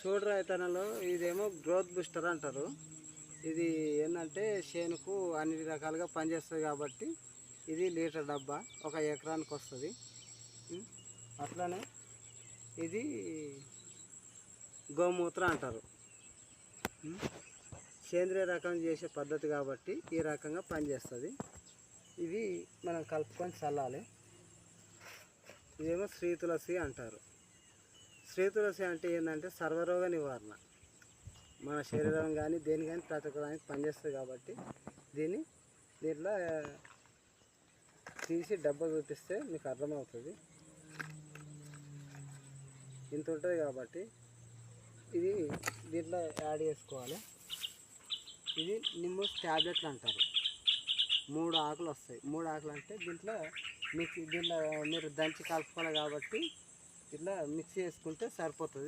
చూడరా విత్తనాలు ఇదేమో గ్రోత్ బూస్టర్ అంటారు. ఇది ఏంటంటే చేనుకు అన్ని రకాలుగా పనిచేస్తుంది కాబట్టి ఇది లీటర్ డబ్బా 1 ఎకరానికి వస్తుంది. అట్లానే ఇది గోమూత్ర అంటారు. సేంద్రియ రకం చేసే పద్ధతి కాబట్టి ఈ రకంగా పనిచేస్తుంది. ఇది మనం కలుపుకొని చల్లాలి. ఇదేమో శ్రీ తులసి అంటారు. శ్రీ తులసి అంటే ఏంటంటే సర్వరోగ నివారణ, మన శరీరం కానీ దేని కానీ ప్రతి ఒక్కదానికి పనిచేస్తుంది కాబట్టి దీంట్లో తీసి డబ్బా చూపిస్తే మీకు అర్థమవుతుంది. ఇంత ఉంటుంది కాబట్టి ఇది దీంట్లో యాడ్ చేసుకోవాలి. ఇది నిమ్మూస్ ట్యాబ్లెట్లు అంటారు. 3 ఆకులు వస్తాయి. 3 ఆకులు అంటే దీంట్లో మీరు దంచి కలుపుకోవాలి కాబట్టి ఇట్లా మిక్స్ చేసుకుంటే సరిపోతుంది.